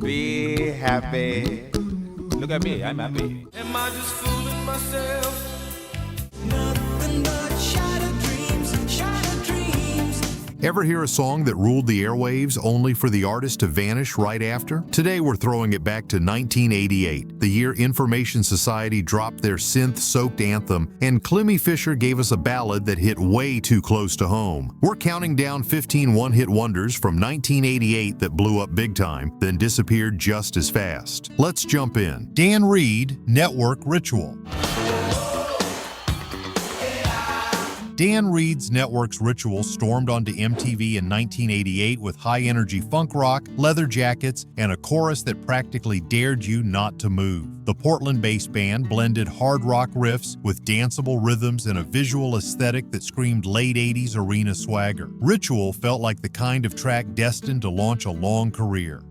Be happy. Look at me, I'm happy. Am I just fooling myself? Nothing but shattered dreams, shattered dreams. Ever hear a song that ruled the airwaves only for the artist to vanish right after? Today we're throwing it back to 1988, the year Information Society dropped their synth-soaked anthem, and Climie Fisher gave us a ballad that hit way too close to home. We're counting down 15 one-hit wonders from 1988 that blew up big time, then disappeared just as fast. Let's jump in. Dan Reed, Network Ritual. Dan Reed's Network's Ritual stormed onto MTV in 1988 with high-energy funk rock, leather jackets, and a chorus that practically dared you not to move. The Portland-based band blended hard rock riffs with danceable rhythms and a visual aesthetic that screamed late 80s arena swagger. Ritual felt like the kind of track destined to launch a long career.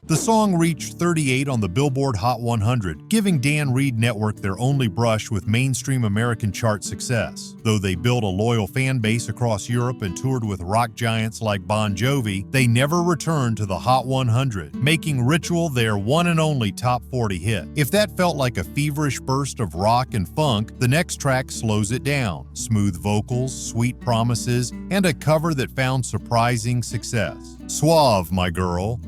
The song reached 38 on the Billboard Hot 100, giving Dan Reed Network their only brush with mainstream American chart success. Though they built a loyal fan base across Europe and toured with rock giants like Bon Jovi, they never returned to the Hot 100, making Ritual their one and only top 40 hit. If that felt like a feverish burst of rock and funk, the next track slows it down. Smooth vocals, sweet promises, and a cover that found surprising success. Suave My Girl.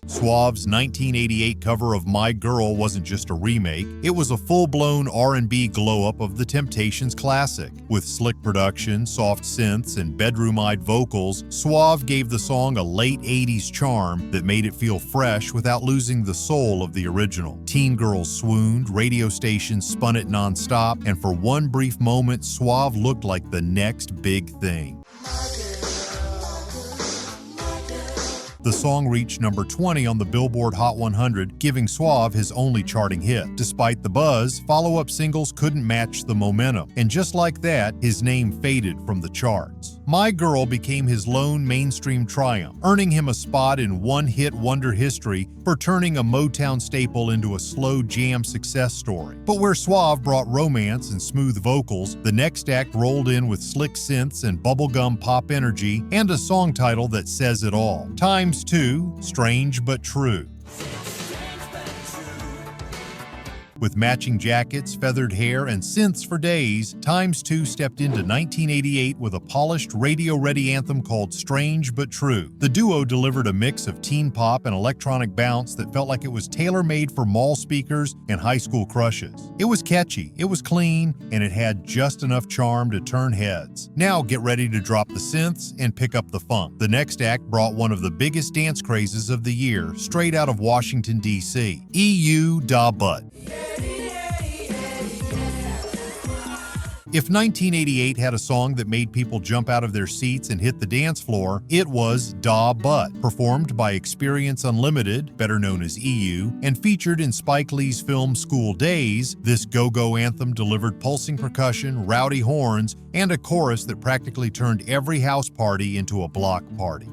Suave's 1988 cover of My Girl wasn't just a remake, it was a full-blown R&B glow-up of the Temptations classic. With slick production, soft synths, and bedroom-eyed vocals, Suave gave the song a late 80s charm that made it feel fresh without losing the soul of the original. Teen girls swooned, radio stations spun it non-stop, and for one brief moment, Suave looked like the next big thing. The song reached number 20 on the Billboard Hot 100, giving Suave his only charting hit. Despite the buzz, follow-up singles couldn't match the momentum, and just like that, his name faded from the charts. My Girl became his lone mainstream triumph, earning him a spot in one-hit wonder history for turning a Motown staple into a slow jam success story. But where Suave brought romance and smooth vocals, the next act rolled in with slick synths and bubblegum pop energy, and a song title that says it all. Times 2, Strange But True. With matching jackets, feathered hair, and synths for days, Times 2 stepped into 1988 with a polished, radio-ready anthem called Strange But True. The duo delivered a mix of teen pop and electronic bounce that felt like it was tailor-made for mall speakers and high school crushes. It was catchy, it was clean, and it had just enough charm to turn heads. Now get ready to drop the synths and pick up the funk. The next act brought one of the biggest dance crazes of the year, straight out of Washington, D.C. EU Da Butt. If 1988 had a song that made people jump out of their seats and hit the dance floor, it was Da Butt, performed by Experience Unlimited, better known as EU, and featured in Spike Lee's film School Days. This go-go anthem delivered pulsing percussion, rowdy horns, and a chorus that practically turned every house party into a block party.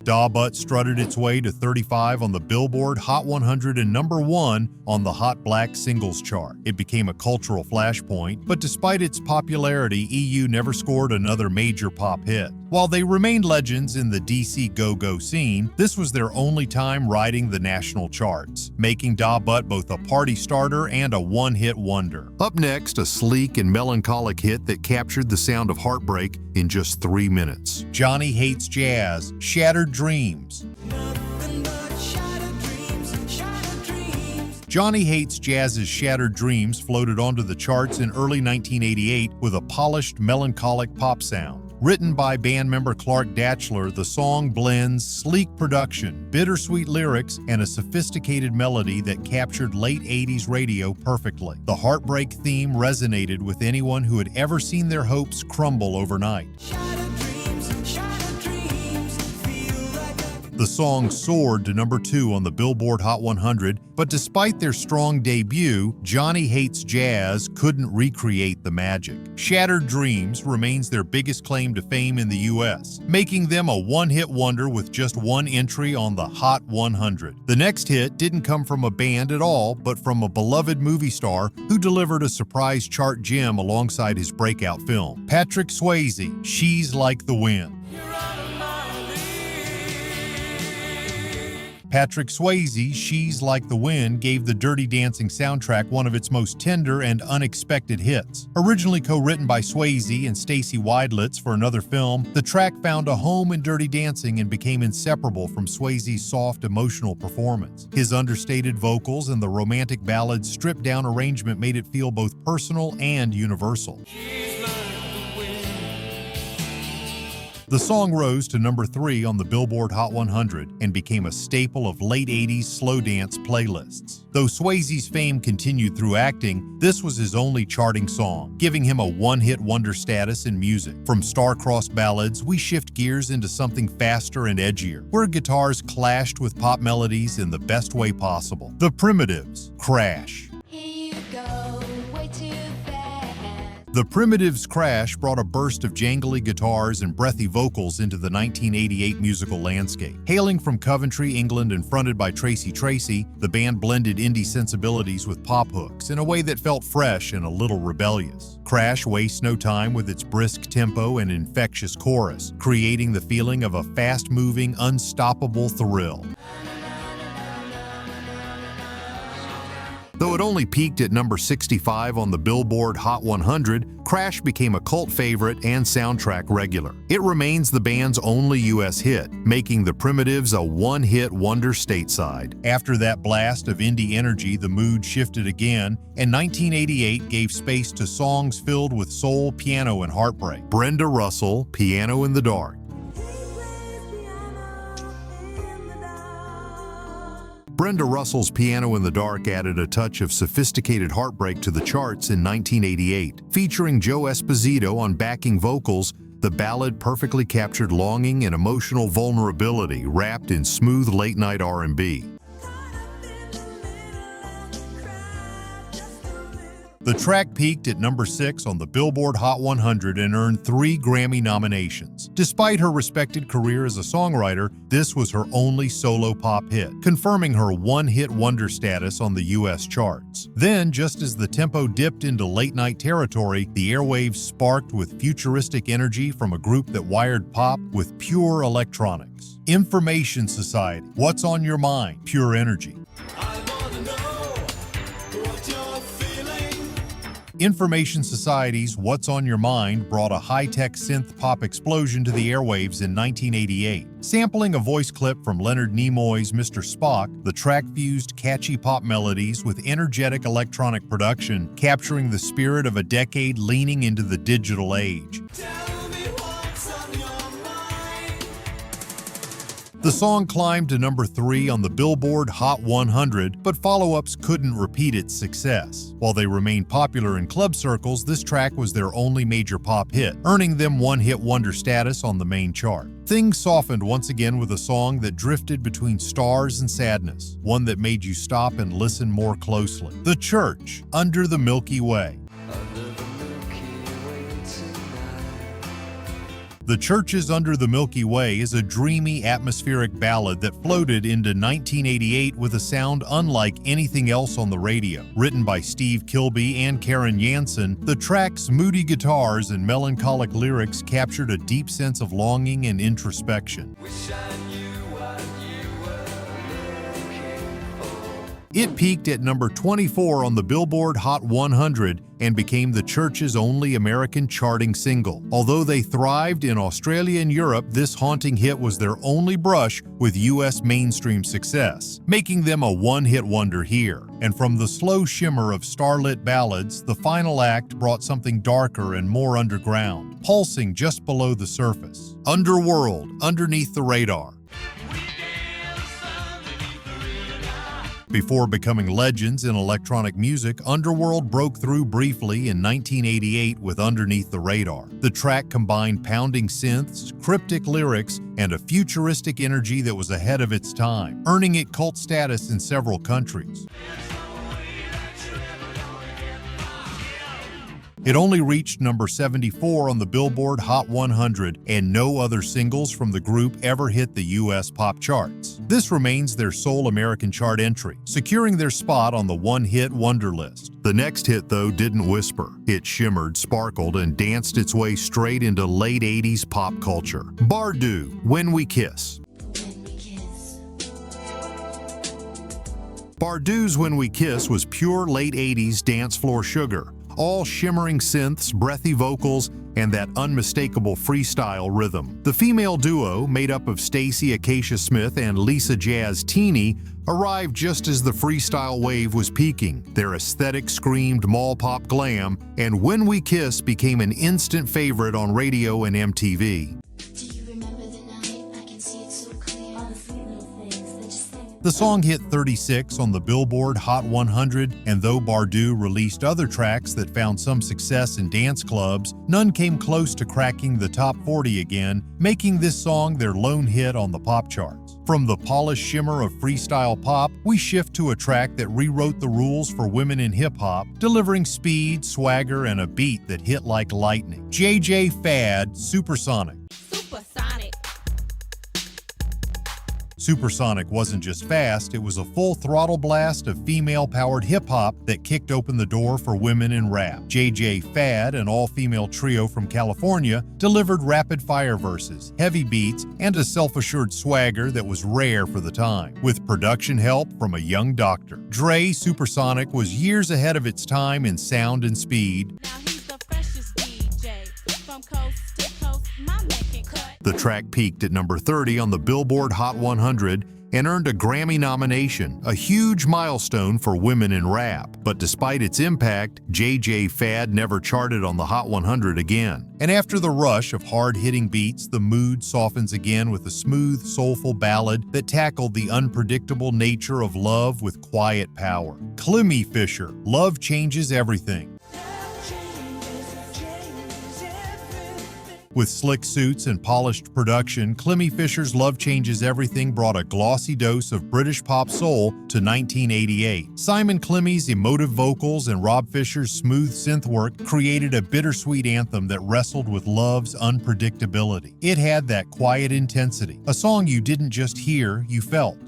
Da Butt strutted its way to 35 on the Billboard Hot 100 and number 1 on the Hot Black Singles chart. It became a cultural flashpoint, but despite its popularity, EU never scored another major pop hit. While they remained legends in the DC go-go scene, this was their only time riding the national charts, making Da Butt both a party starter and a one-hit wonder. Up next, a sleek and melancholic hit that captured the sound of heartbreak in just 3 minutes. Johnny Hates Jazz, Shattered Dreams. Johnny Hates Jazz's Shattered Dreams floated onto the charts in early 1988 with a polished, melancholic pop sound. Written by band member Clark Datchler, the song blends sleek production, bittersweet lyrics, and a sophisticated melody that captured late 80s radio perfectly. The heartbreak theme resonated with anyone who had ever seen their hopes crumble overnight. The song soared to number 2 on the Billboard Hot 100, but despite their strong debut, Johnny Hates Jazz couldn't recreate the magic. Shattered Dreams remains their biggest claim to fame in the US, making them a one-hit wonder with just one entry on the Hot 100. The next hit didn't come from a band at all, but from a beloved movie star who delivered a surprise chart gem alongside his breakout film. Patrick Swayze, She's Like the Wind. Patrick Swayze, She's Like the Wind gave the Dirty Dancing soundtrack one of its most tender and unexpected hits. Originally co-written by Swayze and Stacey Weidlitz for another film, the track found a home in Dirty Dancing and became inseparable from Swayze's soft, emotional performance. His understated vocals and the romantic ballad's stripped-down arrangement made it feel both personal and universal. The song rose to number 3 on the Billboard Hot 100 and became a staple of late 80s slow dance playlists. Though Swayze's fame continued through acting, this was his only charting song, giving him a one-hit wonder status in music. From star-crossed ballads, we shift gears into something faster and edgier, where guitars clashed with pop melodies in the best way possible. The Primitives, Crash. Here you go, way too fast. The Primitives' Crash brought a burst of jangly guitars and breathy vocals into the 1988 musical landscape. Hailing from Coventry, England, and fronted by Tracy Tracy, the band blended indie sensibilities with pop hooks in a way that felt fresh and a little rebellious. Crash wastes no time with its brisk tempo and infectious chorus, creating the feeling of a fast-moving, unstoppable thrill. Though it only peaked at number 65 on the Billboard Hot 100, Crash became a cult favorite and soundtrack regular. It remains the band's only US hit, making the Primitives a one-hit wonder stateside. After that blast of indie energy, the mood shifted again, and 1988 gave space to songs filled with soul, piano, and heartbreak. Brenda Russell, Piano in the Dark. Brenda Russell's Piano in the Dark added a touch of sophisticated heartbreak to the charts in 1988. Featuring Joe Esposito on backing vocals, the ballad perfectly captured longing and emotional vulnerability wrapped in smooth late-night R&B. The track peaked at number 6 on the Billboard Hot 100 and earned 3 Grammy nominations. Despite her respected career as a songwriter, this was her only solo pop hit, confirming her one-hit wonder status on the US charts. Then, just as the tempo dipped into late-night territory, the airwaves sparked with futuristic energy from a group that wired pop with pure electronics. Information Society, What's on Your Mind? Pure Energy. Information Society's What's on Your Mind brought a high-tech synth-pop explosion to the airwaves in 1988. Sampling a voice clip from Leonard Nimoy's Mr. Spock, the track fused catchy pop melodies with energetic electronic production, capturing the spirit of a decade leaning into the digital age. The song climbed to number 3 on the Billboard Hot 100, but follow-ups couldn't repeat its success. While they remained popular in club circles, this track was their only major pop hit, earning them one-hit wonder status on the main chart. Things softened once again with a song that drifted between stars and sadness, one that made you stop and listen more closely. The Church, Under the Milky Way. The Church's Under the Milky Way is a dreamy, atmospheric ballad that floated into 1988 with a sound unlike anything else on the radio. Written by Steve Kilbey and Karen Jansen, the track's moody guitars and melancholic lyrics captured a deep sense of longing and introspection. It peaked at number 24 on the Billboard Hot 100 and became the Church's only American charting single. Although they thrived in Australia and Europe, this haunting hit was their only brush with US mainstream success, making them a one-hit wonder here. And from the slow shimmer of starlit ballads, the final act brought something darker and more underground, pulsing just below the surface. Underworld, Underneath the Radar. Before becoming legends in electronic music, Underworld broke through briefly in 1988 with Underneath the Radar. The track combined pounding synths, cryptic lyrics, and a futuristic energy that was ahead of its time, earning it cult status in several countries. It only reached number 74 on the Billboard Hot 100, and no other singles from the group ever hit the US pop charts. This remains their sole American chart entry, securing their spot on the one-hit wonder list. The next hit, though, didn't whisper. It shimmered, sparkled, and danced its way straight into late 80s pop culture. Bardeux, When We Kiss. Bardeux's When We Kiss was pure late 80s dance floor sugar. All shimmering synths, breathy vocals, and that unmistakable freestyle rhythm. The female duo, made up of Stacey Acacia Smith and Lisa Jazz Teeny, arrived just as the freestyle wave was peaking. Their aesthetic screamed mall pop glam, and When We Kiss became an instant favorite on radio and MTV. The song hit 36 on the Billboard Hot 100, and though Bardeux released other tracks that found some success in dance clubs, none came close to cracking the top 40 again, making this song their lone hit on the pop charts. From the polished shimmer of freestyle pop, we shift to a track that rewrote the rules for women in hip-hop, delivering speed, swagger, and a beat that hit like lightning. JJ Fad, Supersonic. Supersonic wasn't just fast, it was a full throttle blast of female-powered hip-hop that kicked open the door for women in rap. JJ Fad, an all-female trio from California, delivered rapid-fire verses, heavy beats, and a self-assured swagger that was rare for the time. With production help from a young doctor, Dre Supersonic was years ahead of its time in sound and speed. Now he's the freshest DJ from coast to coast. My man can cut. The track peaked at number 30 on the Billboard Hot 100 and earned a Grammy nomination, a huge milestone for women in rap. But despite its impact, JJ Fad never charted on the Hot 100 again. And after the rush of hard-hitting beats, the mood softens again with a smooth, soulful ballad that tackled the unpredictable nature of love with quiet power. Climie Fisher, Love Changes Everything. With slick suits and polished production, Climie Fisher's Love Changes Everything brought a glossy dose of British pop soul to 1988. Simon Climie's emotive vocals and Rob Fisher's smooth synth work created a bittersweet anthem that wrestled with love's unpredictability. It had that quiet intensity, a song you didn't just hear, you felt.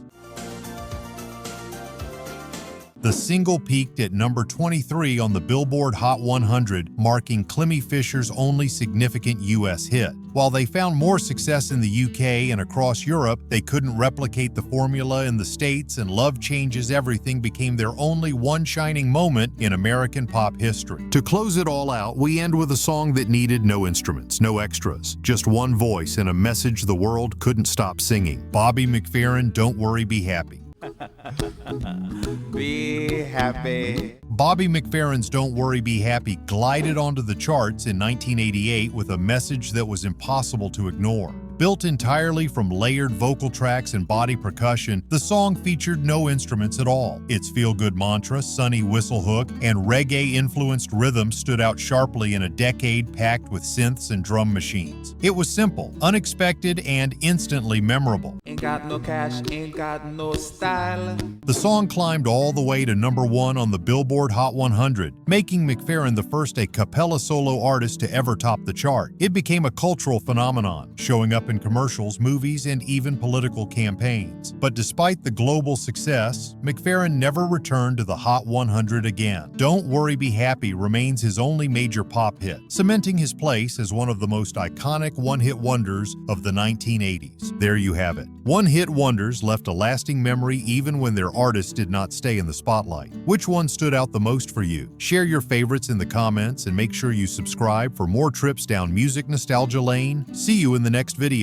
The single peaked at number 23 on the Billboard Hot 100, marking Climie Fisher's only significant US hit. While they found more success in the UK and across Europe, they couldn't replicate the formula in the States, and Love Changes Everything became their only one shining moment in American pop history. To close it all out, we end with a song that needed no instruments, no extras, just one voice and a message the world couldn't stop singing. Bobby McFerrin, Don't Worry, Be Happy. Be happy. Bobby McFerrin's Don't Worry, Be Happy glided onto the charts in 1988 with a message that was impossible to ignore. Built entirely from layered vocal tracks and body percussion, the song featured no instruments at all. Its feel-good mantra, sunny whistle hook, and reggae-influenced rhythm stood out sharply in a decade packed with synths and drum machines. It was simple, unexpected, and instantly memorable. Ain't got no cash, ain't got no style. The song climbed all the way to number 1 on the Billboard Hot 100, making McFerrin the first a cappella solo artist to ever top the chart. It became a cultural phenomenon, showing up in commercials, movies, and even political campaigns. But despite the global success, McFerrin never returned to the Hot 100 again. Don't Worry, Be Happy remains his only major pop hit, cementing his place as one of the most iconic one-hit wonders of the 1980s. There you have it. One-hit wonders left a lasting memory even when their artists did not stay in the spotlight. Which one stood out the most for you? Share your favorites in the comments and make sure you subscribe for more trips down music nostalgia lane. See you in the next video.